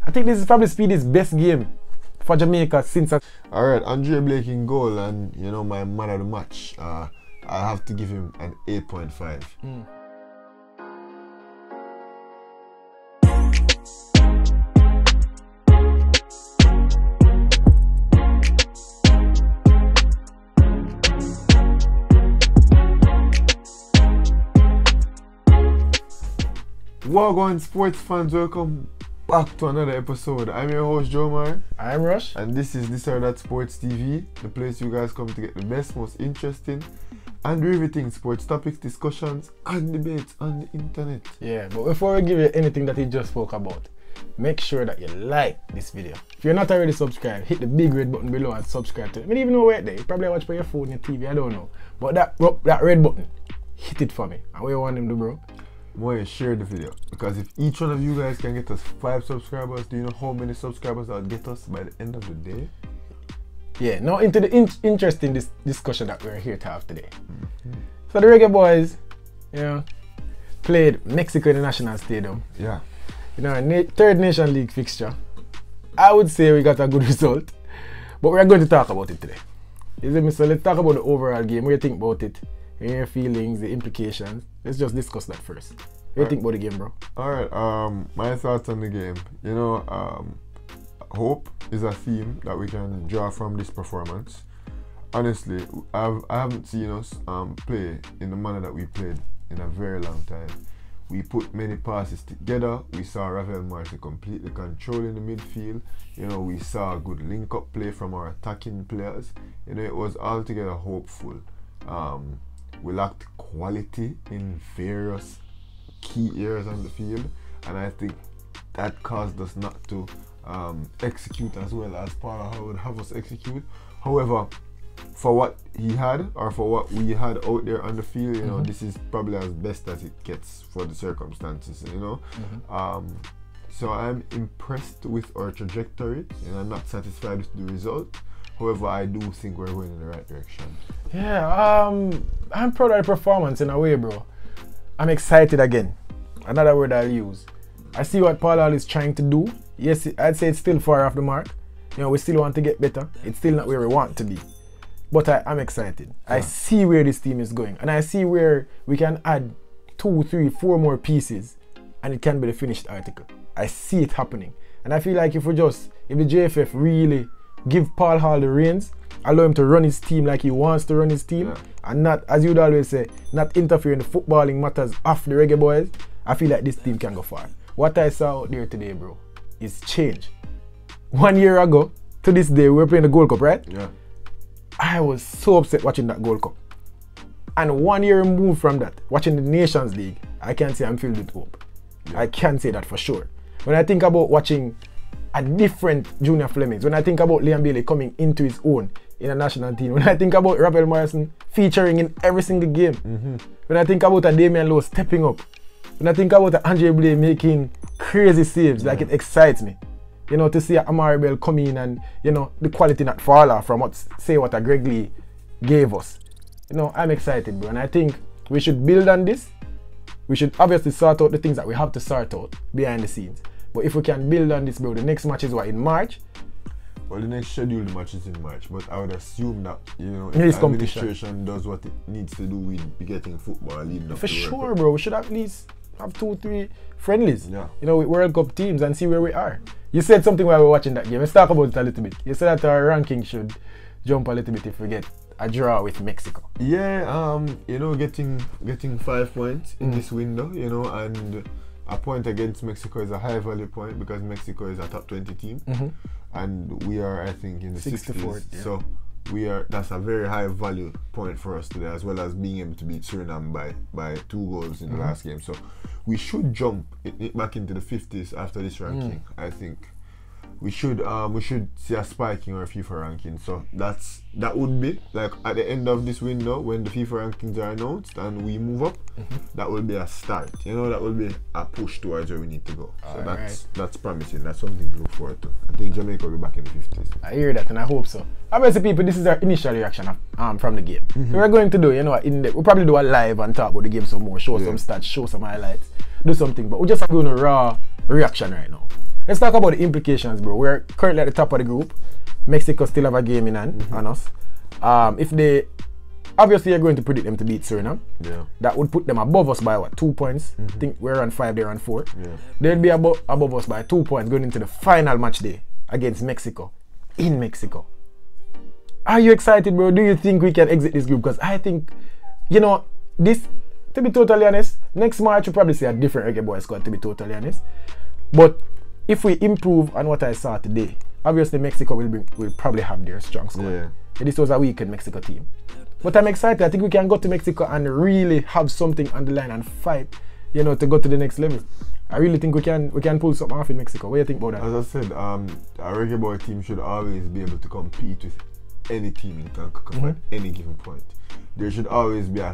I think this is probably Speedy's best game for Jamaica since. Alright, Andre Blake in goal, and you know, my man of the match. I have to give him an 8.5. Welcome sports fans, welcome back to another episode. I'm your host Jomar. I'm Rush. And this is This or That Sports TV, the place you guys come to get the best, most interesting and riveting sports topics, discussions and debates on the internet. Yeah, but before we give you anything that he just spoke about, make sure that you like this video. If you're not already subscribed, hit the big red button below and subscribe to it. I don't even know where it's there. You probably watch by your phone, your TV, I don't know. But that red button, hit it for me. And what you want him to do, bro? More share the video, because if each one of you guys can get us 5 subscribers, do you know how many subscribers that'll get us by the end of the day? Yeah, now into the interesting discussion that we're here to have today. So the Reggae Boyz, you know, played Mexico in the National Stadium. Yeah. You know, third Nation League fixture. I would say we got a good result, but we're going to talk about it today. You see me? So let's talk about the overall game. What do you think about it? Your feelings, the implications. Let's just discuss that first. What do you think about the game, bro? Alright, my thoughts on the game. You know, hope is a theme that we can draw from this performance. Honestly, I haven't seen us play in the manner that we played in a very long time. We put many passes together. We saw Ravel Marcy completely controlling the midfield. You know, we saw a good link-up play from our attacking players. You know, it was altogether hopeful. We lacked quality in various key areas on the field, and I think that caused us not to execute as well as Paula would have us execute. However, for what he had, or for what we had out there on the field, you know, this is probably as best as it gets for the circumstances, you know. So I'm impressed with our trajectory, and I'm not satisfied with the result. However, I do think we're going in the right direction. Yeah, I'm proud of the performance in a way, bro. I'm excited again. Another word I'll use. I see what Paul is trying to do. Yes, I'd say it's still far off the mark. You know, we still want to get better. It's still not where we want to be. But I'm excited. Yeah. I see where this team is going. And I see where we can add 2, 3, 4 more pieces and it can be the finished article. I see it happening. And I feel like if the JFF really give Paul Hall the reins, allow him to run his team like he wants to run his team, and not, as you'd always say, not interfere in the footballing matters of the Reggae Boyz, I feel like this team can go far. What I saw out there today, bro, is change. 1 year ago, to this day, we were playing the Gold Cup, right? Yeah. I was so upset watching that Gold Cup. And 1 year removed from that, watching the Nations League, I can't say I'm filled with hope. Yeah. I can't say that for sure. When I think about watching a different Junior Flemings, when I think about Liam Bailey coming into his own in a national team, when I think about Ravel Morrison featuring in every single game, when I think about a Damian Lowe stepping up, when I think about a Andre Blake making crazy saves, like it excites me. You know, to see Amari Bell come in and, you know, the quality not fall off from what a Greg Lee gave us. You know, I'm excited, bro, and I think we should build on this. We should obviously sort out the things that we have to sort out behind the scenes. But if we can build on this, bro, the next match is what, in March? Well, the next scheduled match is in March, but I would assume that, you know, if the administration does what it needs to do, we'd be getting football leading up for to sure, bro. We should at least have 2, 3 friendlies, you know, with World Cup teams and see where we are. You said something while we were watching that game. Let's talk about it a little bit. You said that our ranking should jump a little bit if we get a draw with Mexico. Yeah, you know, getting 5 points in this window, you know, and a point against Mexico is a high value point because Mexico is a top 20 team, and we are, I think, in the 64th. Yeah. So that's a very high value point for us today, as well as being able to beat Suriname by 2 goals in the last game. So we should jump back into the 50s after this ranking. I think we should see a spike in our FIFA ranking. So that would be like at the end of this window when the FIFA rankings are announced and we move up. That will be a start. You know, that will be a push towards where we need to go. So that's promising. That's something to look forward to. I think Jamaica will be back in the 50s. I hear that and I hope so. Obviously, people, this is our initial reaction from the game. So we're going to do, you know, we'll probably do a live and talk about the game some more, show some stats, show some highlights, do something. But we're just doing a raw reaction right now. Let's talk about the implications, bro. We're currently at the top of the group. Mexico still have a game in hand on us. If they, obviously, you're going to predict them to beat Suriname. Yeah. That would put them above us by what, 2 points? I think we're on 5, they're on 4. Yeah. They'll be above us by 2 points going into the final match day against Mexico, in Mexico. Are you excited, bro? Do you think we can exit this group? Because I think, you know, this, to be totally honest, next March we'll probably see a different Reggae Boy squad, to be totally honest. But if we improve on what I saw today, obviously Mexico will probably have their strong squad. Yeah. This was a weakened Mexico team. But I'm excited. I think we can go to Mexico and really have something on the line and fight, you know, to go to the next level. I really think we can pull something off in Mexico. What do you think about that? As I said, a Reggae Boy team should always be able to compete with any team in CONCACAF at any given point. There should always be a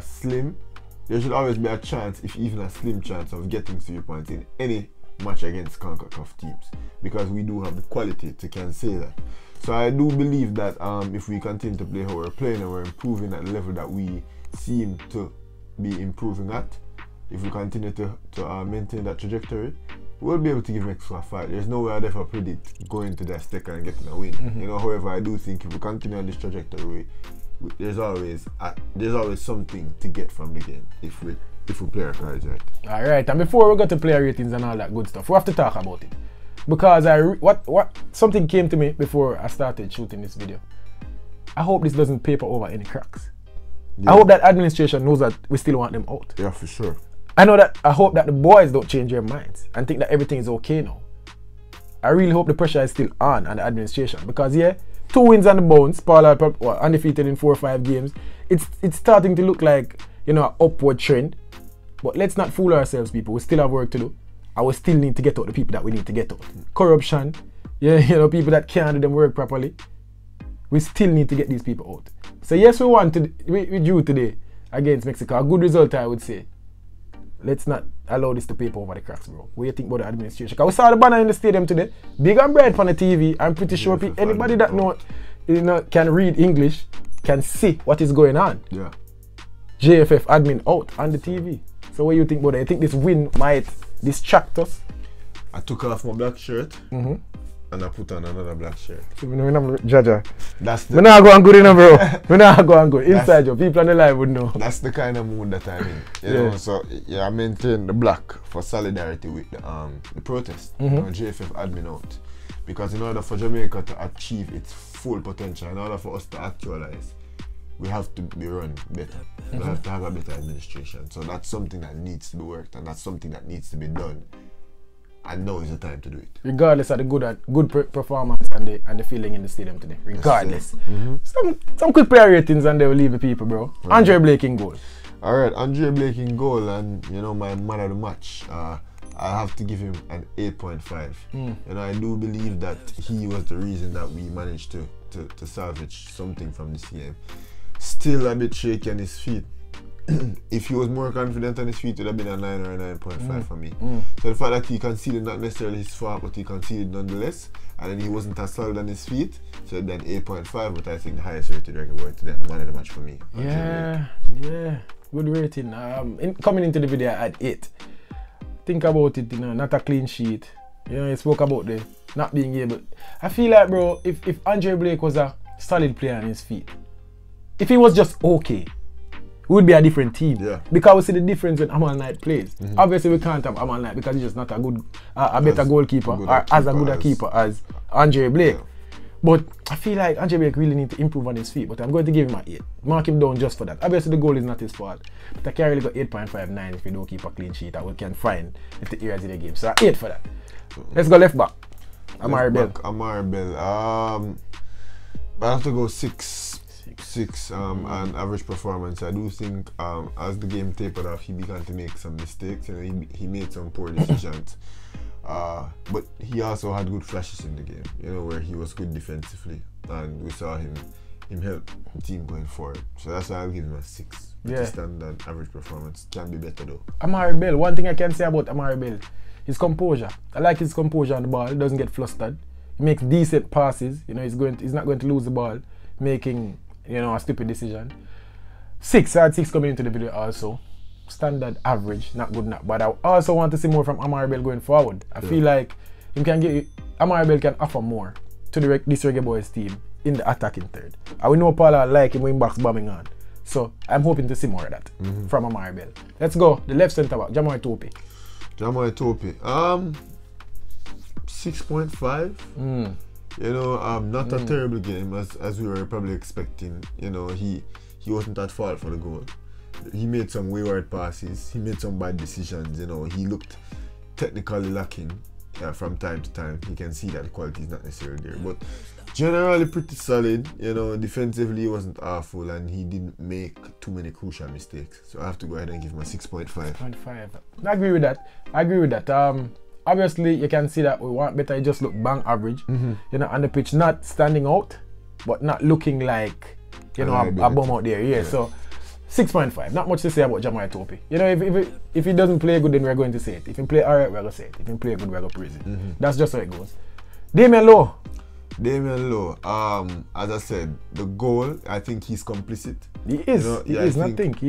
chance, if even a slim chance, of getting 3 points in any match against CONCACAF teams, because we do have the quality to can say that. So I do believe that if we continue to play how we're playing and we're improving at the level that we seem to be improving at, if we continue to maintain that trajectory, we'll be able to give Mexico a fight. There's no way I'd ever predict going to the Azteca and getting a win. You know, however, I do think if we continue on this trajectory, there's always something to get from the game if we play our cards right. All right, and before we go to player ratings and all that good stuff, we have to talk about it. Because something came to me before I started shooting this video. I hope this doesn't paper over any cracks. Yeah. I hope that administration knows that we still want them out. Yeah, for sure. I hope that the boys don't change their minds and think that everything is okay now. I really hope the pressure is still on the administration, because 2 wins on the bounce, Pollard undefeated in 4 or 5 games. It's starting to look like, you know, an upward trend. But let's not fool ourselves, people. We still have work to do. And we still need to get out the people that we need to get out. Corruption, you know, people that can't do them work properly. We still need to get these people out. So yes, we drew today against Mexico. A good result, I would say. Let's not allow this to paper over the cracks, bro. What do you think about the administration? Because we saw the banner in the stadium today, big and bright on the TV. I'm pretty sure anybody that can read English can see what is going on. Yeah. JFF admin out on the TV. So what do you think about it? I think this win might distract us. I took off my black shirt and I put on another black shirt. So we know Jaja. That's the. We're not going good, bro. We're not going good. Inside you, people on the live would know. That's the kind of mood that I'm in. You know, so yeah, I maintain the black for solidarity with the protest. You know, JFF admin out. Because in order for Jamaica to achieve its full potential, in order for us to actualize, we have to be run better. We have to have a better administration. So that's something that needs to be worked, and that's something that needs to be done. And now is the time to do it. Regardless of the good performance and the feeling in the stadium today. Regardless. Some quick player ratings and they will leave the people, bro. Andre Blake in goal. Alright, Andre Blake in goal, and you know, my man of the match. I have to give him an 8.5. And I do believe that he was the reason that we managed to salvage something from this game. Still a bit shaky on his feet. If he was more confident on his feet, it would have been a 9 or a 9.5 for me. So the fact that he conceded, not necessarily his fault, but he conceded nonetheless, and then he wasn't as solid on his feet, so then 8.5, but I think the highest rated Reggae Boy today, the man of the match for me. Yeah, good rating. Coming into the video, I had 8. Think about it, you know, not a clean sheet. You know, you spoke about the not being able. I feel like, bro, if Andre Blake was a solid player on his feet, if he was just okay, we would be a different team. Yeah. Because we see the difference when Amal Knight plays. Obviously, we can't have Amal Knight because he's just not a good, a better goalkeeper or as a good a keeper as Andre Blake. Yeah. But I feel like Andre Blake really needs to improve on his feet. But I'm going to give him an 8. Mark him down just for that. Obviously, the goal is not his fault. But I can't really go 8.59 if you don't keep a clean sheet. I can find if the areas in the game. So 8 for that. Let's go left back. Amari Bell. Amari Bell. I have to go 6. And average performance. I do think as the game tapered off, he began to make some mistakes. You know, he made some poor decisions. But he also had good flashes in the game, you know, where he was good defensively, and we saw him help the team going forward. So that's why I'll give him a 6. Yeah. Standard average performance. Can be better though. Amari Bell. One thing I can say about Amari Bell, his composure. I like his composure on the ball. He doesn't get flustered. He makes decent passes. You know, he's not going to lose the ball, making, you know, a stupid decision. 6. I had 6 coming into the video also. Standard average, not good enough. But I also want to see more from Amari Bell going forward. I feel like him can get Maribel can offer more to this Reggae Boyz team in the attacking third. And we know Paula like him when box bombing on. So I'm hoping to see more of that from Maribel. Let's go. The left centre back, Jamoy Topi. Jamoy Topi. 6.5. You know, not a terrible game as we were probably expecting. You know, he wasn't at fault for the goal. He made some wayward passes. He made some bad decisions. You know, he looked technically lacking from time to time. You can see that the quality is not necessarily there, but generally pretty solid. You know, defensively he wasn't awful, and he didn't make too many crucial mistakes. So I have to go ahead and give him a 6.5. 6.5. I agree with that. Obviously, you can see that we want better. He just look bang average. You know, on the pitch, not standing out, but not looking like, you know, a bum out there. Yeah. So 6.5. Not much to say about Jamoy Topi. You know, if he doesn't play good, then we're going to say it. If he play alright, we're going to say it. If he play good, we're going to praise it. That's just how it goes. Damian Lowe. As I said, the goal, I think he's complicit. He is. You know, he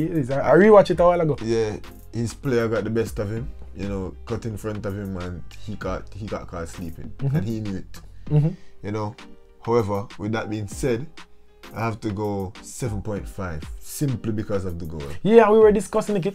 is. I rewatched it a while ago. Yeah, his player got the best of him. You know, cut in front of him, and he got caught sleeping, and he knew it. You know, however, with that being said, I have to go 7.5 simply because of the goal. Yeah, we were discussing it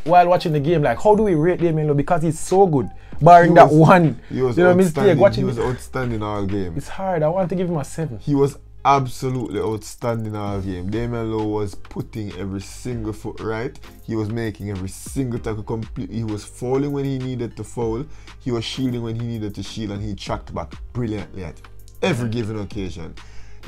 while watching the game. Like, how do we rate Damian Lowe? Because he's so good, barring that one mistake. He was outstanding all game. It's hard. I want to give him a 7. He was absolutely outstanding all game. Damian Lowe was putting every single foot right. He was making every single tackle complete. He was fouling when he needed to foul. He was shielding when he needed to shield, and he tracked back brilliantly at every given occasion.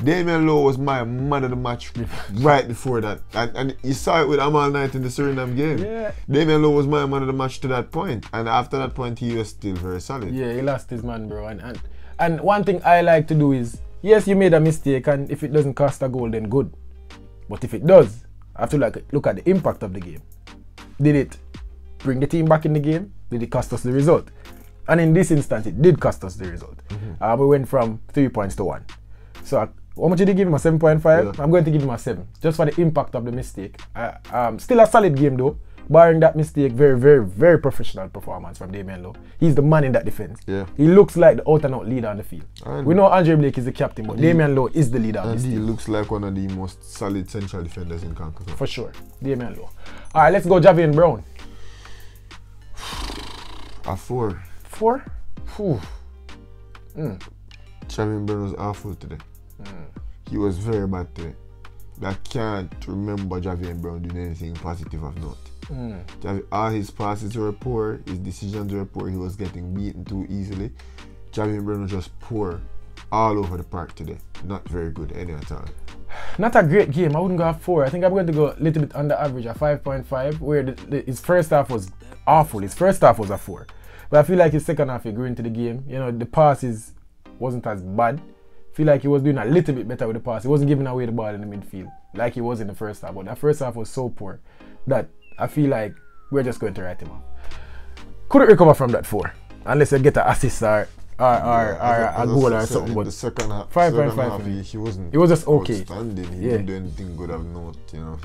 Damian Lowe was my man of the match right before that, and you saw it with Amal Knight in the Suriname game. Yeah. Damian Lowe was my man of the match to that point, and after that point he was still very solid. Yeah, he lost his man, bro. And one thing I like to do is, yes, you made a mistake, and if it doesn't cost a goal, then good. But if it does, I have to look at the impact of the game. Did it bring the team back in the game? Did it cost us the result? And in this instance, it did cost us the result. We went from 3 points to 1. So how much did you give him? A 7.5? Yeah. I'm going to give him a 7, just for the impact of the mistake. Still a solid game though, barring that mistake. Very, very, very professional performance from Damian Lowe. He's the man in that defense. Yeah. He looks like the out-and-out leader on the field. We know Andre Blake is the captain, but Damian Lowe is the leader of this team. He looks like one of the most solid central defenders in Concord. For sure, Damian Lowe. All right, let's go Javian Brown. A 4. 4? Javian Brown was awful today. He was very bad today. I can't remember Javian Brown doing anything positive of note. All his passes were poor, his decisions were poor, he was getting beaten too easily. Javian Brown was just poor all over the park today. Not very good any at all. Not a great game. I wouldn't go a 4. I think I'm going to go a little bit under average, a 5.5, where his first half was awful. His first half was a 4. But I feel like his second half, he grew into the game. You know, the passes wasn't as bad. I feel like he was doing a little bit better with the pass. He wasn't giving away the ball in the midfield like he was in the first half. But that first half was so poor that I feel like we're just going to write him off. Couldn't recover from that 4 unless you get an assist or a goal or something. But the second half, 5.5. he wasn't. It was just okay. Outstanding. He didn't do anything good of note. You know,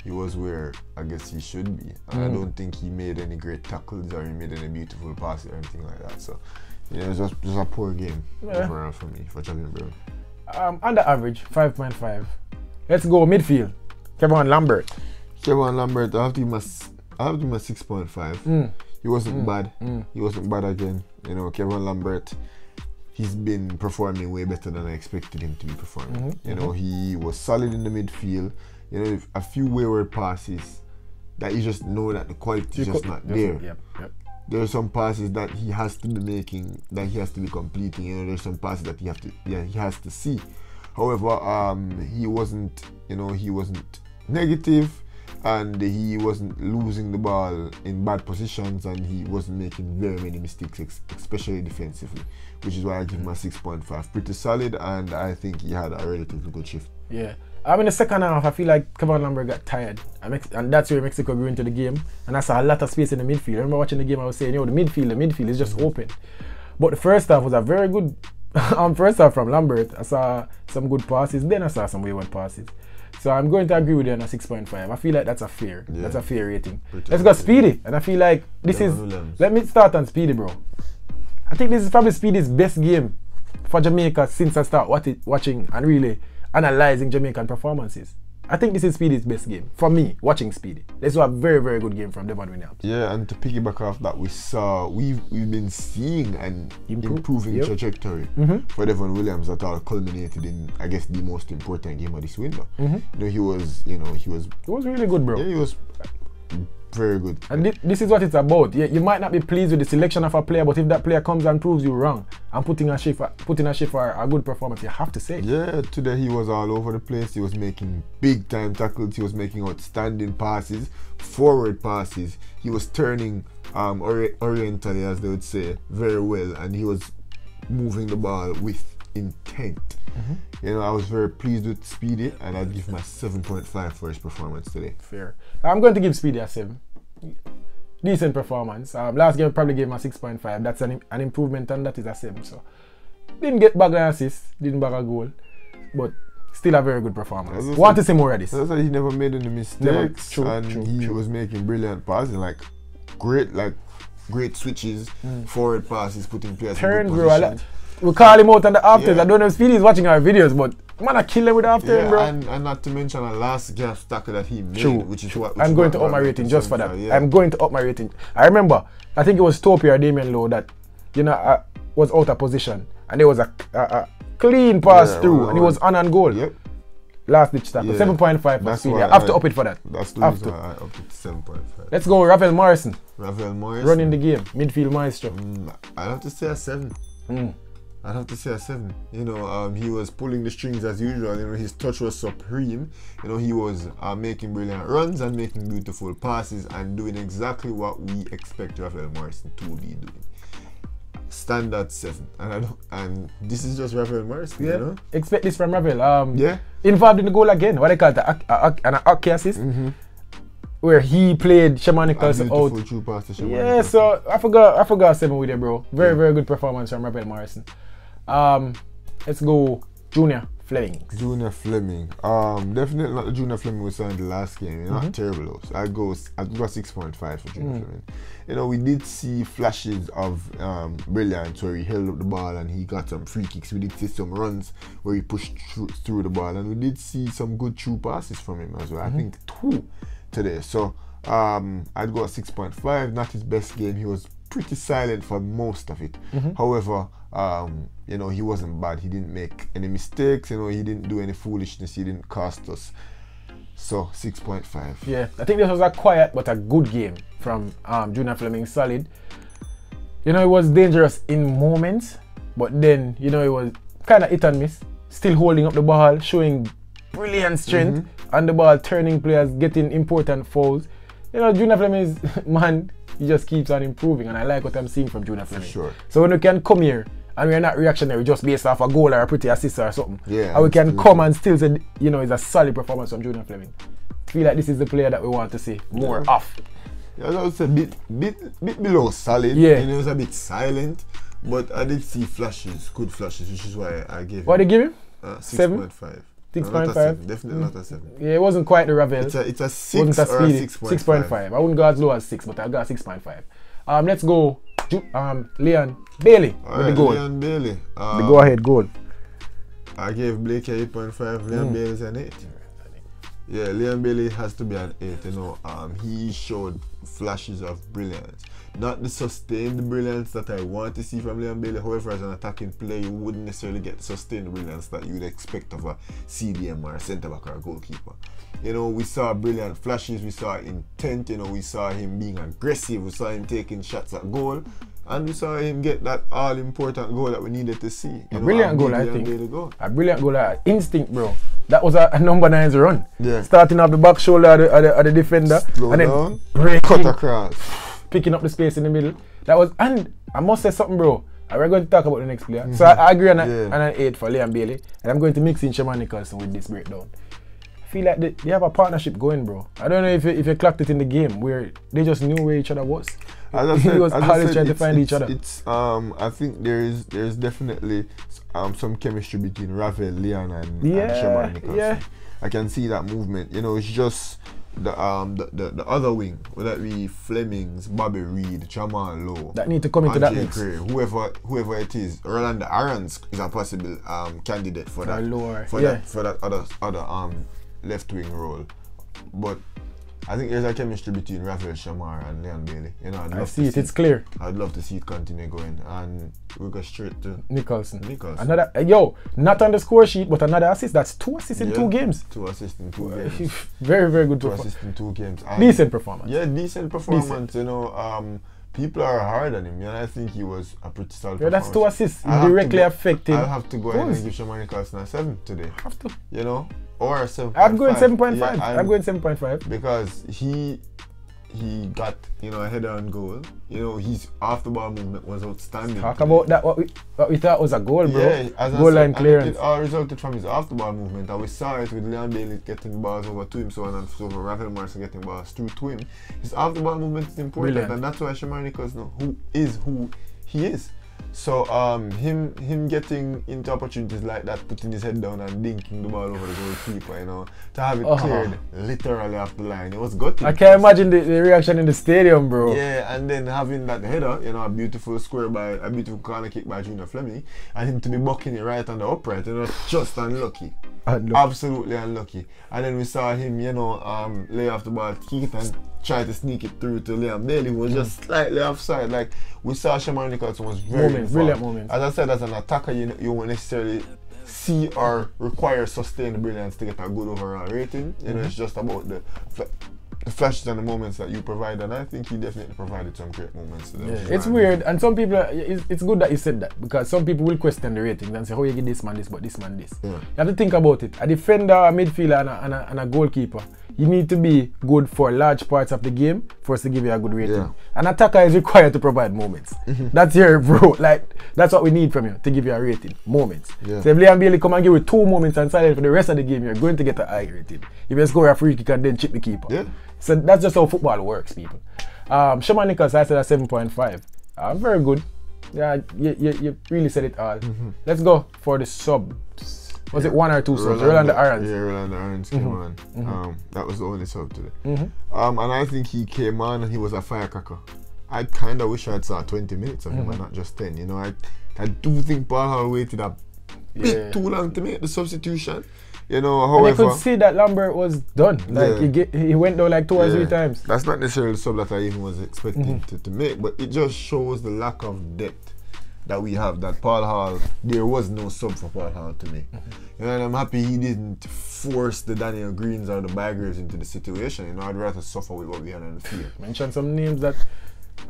he was where I guess he should be. And I don't think he made any great tackles or he made any beautiful passes or anything like that. So yeah, it was just a poor game overall for me, for Javian Brown. Under average, 5.5. Let's go midfield. Kevin Lambert. Kevin Lambert, I have to give him a 6.5. He wasn't bad. He wasn't bad again. You know, Kevin Lambert, he's been performing way better than I expected him to be performing. You know, he was solid in the midfield. You know, a few wayward passes that you just know that the quality is just not there. Yep. There are some passes that he has to be making, that he has to be completing. You know, there's some passes that he has to see. However, he wasn't negative, and he wasn't losing the ball in bad positions, and he wasn't making very many mistakes, especially defensively, which is why I give him a 6.5. Pretty solid, and I think he had a relatively good shift. Yeah. In the second half, I feel like Kevin Lambert got tired, and that's where Mexico grew into the game, and I saw a lot of space in the midfield. I remember watching the game, I was saying, the midfield is just open. But the first half was a very good first half from Lambert. I saw some good passes, then I saw some wayward passes. So I'm going to agree with you on a 6.5. I feel like that's a fair rating. Let's go Speedy, and I feel like this is. Let me start on Speedy, bro. I think this is probably Speedy's best game for Jamaica since I start watching and really analyzing Jamaican performances. I think this is Speedy's best game for me. Watching Speedy, this was a very, very good game from Devon Williams. Yeah, and to piggyback off that, we've been seeing an improving trajectory for Devon Williams that all culminated in, I guess, the most important game of this window. You know, he was really good, bro. Yeah, he was very good. And this is what it's about. Yeah, you might not be pleased with the selection of a player, but if that player comes and proves you wrong and putting a shift for a good performance, you have to say it. Yeah, today he was all over the place. He was making big time tackles. He was making outstanding passes, forward passes. He was turning orientally, as they would say, very well, and he was moving the ball with intent. You know, I was very pleased with Speedy, and I'd give him a 7.5 for his performance today. Fair. I'm going to give Speedy a 7. Decent performance. Last game I probably gave him a 6.5. That's an improvement, and that is a 7. So didn't get bag an assist, didn't bag a goal, but still a very good performance. Want to see more of this. That's why he never made any mistakes, he was making brilliant passes, like great switches, forward passes, putting players in good position. We call him out on the after. I don't know if Speedy is watching our videos, but man, I kill him with the after, bro. And not to mention a last gas tackle that he made, which is what I'm going to up my rating just for that. I'm going to up my rating. I remember, I think it was Topi or Damien Lowe that, you know, was out of position, and there was a clean pass through, and he was on and goal. Yep. Last ditch tackle, 7.5 for Speedy. I have to up it for that. That's the reason why I upped it to 7.5. Let's go, Ravel Morrison. Ravel Morrison. Running the game, midfield maestro. I'd have to say a 7. I'd have to say a 7. You know, he was pulling the strings as usual. You know, his touch was supreme. You know, he was making brilliant runs and making beautiful passes and doing exactly what we expect Ravel Morrison to be doing. Standard 7, and this is just Ravel Morrison. You know, expect this from Ravel. Involved in the goal again. What they call it, an hockey assist. Where he played Shamanicals out. Yeah, so I forgot 7 with you, bro. Very good performance from Ravel Morrison. Let's go Junior Fleming. Junior Fleming. Definitely not the Junior Fleming we saw in the last game. Not terrible. So I'd go 6.5 for Junior Fleming. You know, we did see flashes of brilliance where he held up the ball and he got some free kicks. We did see some runs where he pushed through the ball, and we did see some good true passes from him as well. I think 2 today. So I'd go 6.5. Not his best game. He was pretty silent for most of it. However, you know, he wasn't bad. He didn't make any mistakes. You know, he didn't do any foolishness. He didn't cost us. So 6.5. Yeah, I think this was a quiet but a good game from Junior Fleming. Solid. You know, it was dangerous in moments, but then, you know, it was kind of hit and miss. Still holding up the ball, showing brilliant strength on the ball, turning players, getting important fouls. You know, Junior Fleming is, man, he just keeps on improving, and I like what I'm seeing from Junior Fleming. Sure. So when we can come here and we're not reactionary just based off a goal or a pretty assist or something, yeah, and we can come and still say, you know, it's a solid performance from Junior Fleming. I feel like this is the player that we want to see more of. Yeah, that was a bit below solid. Yeah. You know, it was a bit silent, but I did see flashes, good flashes, which is why I gave him. What did you give him? 6.5. 6.5? Definitely not a 7. Yeah, it wasn't quite the Ravel. It's a 6 or a 6.5. I wouldn't go as low as 6, but I got 6.5. Let's go Leon Bailey with the goal. Leon Bailey. The go-ahead goal. I gave Blake a 8.5. Leon Bailey's an 8. Yeah, Leon Bailey has to be an 8. You know, he showed flashes of brilliance. Not the sustained brilliance that I want to see from Leon Bailey. However, as an attacking player, you wouldn't necessarily get the sustained brilliance that you would expect of a CDM or a centre back or a goalkeeper. You know, we saw brilliant flashes, we saw intent, you know, we saw him being aggressive, we saw him taking shots at goal, and we saw him get that all-important goal that we needed to see. A brilliant goal, I think. A brilliant goal, instinct, bro. That was a number 9's run. Yeah. Starting off the back shoulder of the defender, slow and down, then breaking, cut across, picking up the space in the middle. That was, and I must say something, bro. We're going to talk about the next player. So I agree on an 8 for Leon Bailey, and I'm going to mix in Shaman Nicholson with this breakdown. I feel like they have a partnership going, bro. I don't know if you clocked it in the game where they just knew where each other was. As I said, he was always trying to find each other. I think there's definitely some chemistry between Ravel, Leon, and Shaman Nicholson. Yeah. I can see that movement. You know, it's just the other wing, whether it be Flemings, Bobby Reed, Jamal Lowe, that need to come into that mix. Gray, whoever it is, Rolando Aarons is a possible candidate for that other left wing role. But I think there's a chemistry between Raphael Shamar and Leon Bailey. You know, I see it. It's clear. I'd love to see it continue going, and we go straight to Nicholson. Another not on the score sheet, but another assist. That's 2 assists in 2 games. 2 assists in 2 games. Very, very good. 2 assists in 2 games. And decent performance. Yeah, decent performance. You know, people are hard on him, and I think he was a pretty solid. Yeah, that's 2 assists. Directly affecting. I'll have to go ahead and give Shamar Nicholson a 7 today. Have to. You know, or a 7.5. I'm going 7.5. Yeah, I'm going 7.5 because he got, you know, a header on goal. You know, his off the ball movement was outstanding. Talk about that. What we thought was a goal, bro. Yeah, as goal line clearance. It all resulted from his off the ball movement, and we saw it with Leon Bailey getting balls over to him, so on and so forth. Raphael Marson getting balls through to him. His off the ball movement is important. Brilliant. And that's why Shamar Nicholson who he is. So him getting into opportunities like that, putting his head down and dinking the ball over the goalkeeper, you know, to have it cleared literally off the line, it was gutting. I can't imagine the reaction in the stadium, bro. Yeah, and then having that header, you know, a beautiful corner kick by Junior Fleming, and him to be bucking it right on the upright, you know, just unlucky. Absolutely unlucky. And then we saw him, you know, lay off the ball, kick it and try to sneak it through to Liam Bailey, who was just slightly offside. Like, we saw Shamar Nicholson was brilliant moment. As I said, as an attacker, you won't necessarily see or require sustained brilliance to get a good overall rating. You know, it's just about the flashes and the moments that you provide, and I think he definitely provided some great moments. It's weird, and some people, it's good that you said that, because some people will question the ratings and say, how you get this man this, but this man this. You have to think about it. A defender, a midfielder, and a goalkeeper, you need to be good for large parts of the game for us to give you a good rating. An attacker is required to provide moments. That's here, bro. Like, that's what we need from you to give you a rating. Moments. So if Liam Bailey come and give you 2 moments and silent for the rest of the game, you're going to get a high rating. If you score a free kick and then chip the keeper. So that's just how football works, people. Shamar Nicholson, I said a 7.5. Very good. Yeah, you really said it all. Let's go for the subs. Was it 1 or 2 subs? Rolando Aarons. Yeah, Rolando Aarons came on. That was the only sub today. And I think he came on and he was a firecracker. I kind of wish I'd saw 20 minutes of him and not just 10. You know, I do think Paul Hall waited a bit too long to make the substitution. You know, however, and I could see that Lambert was done. Like he went down like 2 or 3 times. That's not necessarily the sub that I even was expecting to make, but it just shows the lack of depth that we have. That Paul Hall, there was no sub for Paul Hall to make. You know, and I'm happy he didn't force the Daniel Greens or the Baggers into the situation. You know, I'd rather suffer with what we had on the field. Mention some names that,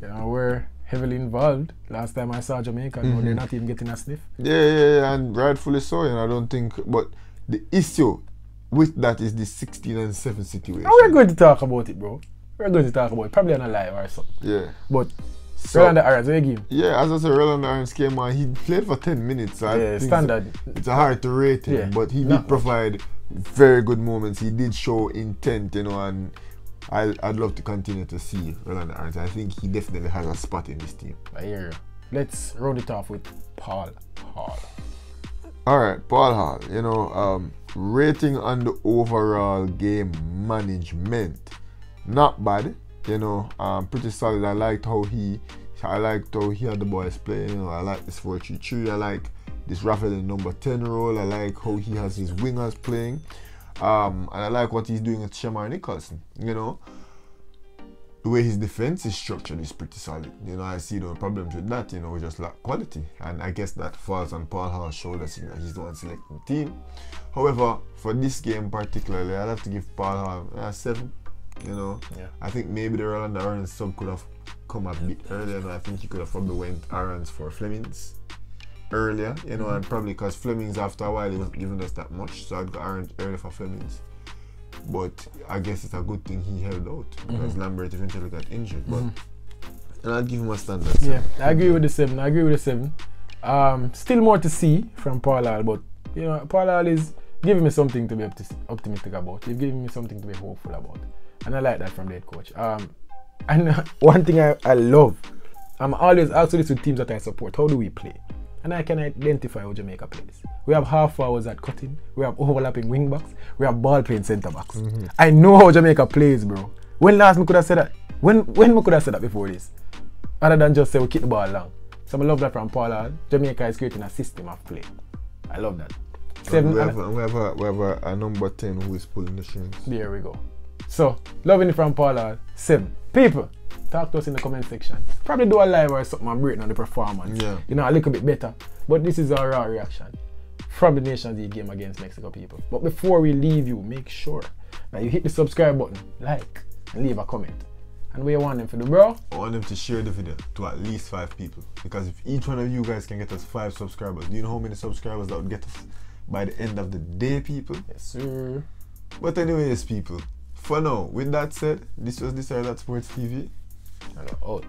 you know, were heavily involved. Last time I saw Jamaica, no, they're not even getting a sniff. Yeah, and rightfully so. And I don't think, but the issue with that is the 16 and 7 situation. We're going to talk about it, bro. We're going to talk about it. Probably on a live or something. Yeah. But Rolando Aarons, what you give? Yeah, as I said, Rolando Aarons came on. He played for 10 minutes. So yeah, standard. It's hard to rate him, but he did provide very good moments. He did show intent, you know, and I'd love to continue to see Rolando Aarons. I think he definitely has a spot in this team. I hear you. Let's round it off with Paul Hall. Alright, Paul Hall, you know, rating on the overall game management, not bad, you know, pretty solid. I liked how he had the boys play, you know. I like this 4-3-3, I like this Raphael in number 10 role, I like how he has his wingers playing, and I like what he's doing with Shamar Nicholson, you know. The way his defense is structured is pretty solid. You know, I see no problems with that. You know, we just lack quality. And I guess that falls on Paul Hall's shoulders. You know, he's the one selecting the team. However, for this game particularly, I'd have to give Paul Hall a 7. You know, I think maybe the Rolando Aarons sub could have come a bit earlier. And I think he could have probably went Aarons for Flemings earlier. You know, and probably because Flemings after a while he wasn't giving us that much. So I'd go Aarons earlier for Flemings. But I guess it's a good thing he held out because Lambert eventually got injured. But and I'd give him a standard. Yeah, I agree with the 7. Still more to see from Paul Hall, but you know, Paul Hall is giving me something to be optimistic about. He's giving me something to be hopeful about, and I like that from the head coach. And one thing I love, I'm always asking this with teams that I support. How do we play? and I can identify how Jamaica plays. We have half hours at cutting, we have overlapping wing backs, we have ball playing centre backs. I know how Jamaica plays, bro. When last me could have said that? When we could have said that before this? Other than just say we keep the ball long. So I love that from Paul Hall. Jamaica is creating a system of play. I love that. We have a number 10 who is pulling the strings. There we go. So, loving it from Paul Hall. 7. People, talk to us in the comment section. Probably do a live or something and break down the performance. Yeah. You know, a little bit better. But this is our raw reaction from the Nations League game against Mexico, people. But before we leave you, make sure that you hit the subscribe button, like, and leave a comment. And what you want them to do, bro? I want them to share the video to at least 5 people. Because if each one of you guys can get us 5 subscribers, do you know how many subscribers that would get us by the end of the day, people? Yes, sir. But anyways, people, for now, with that said, this was This or That Sports TV. And we're out.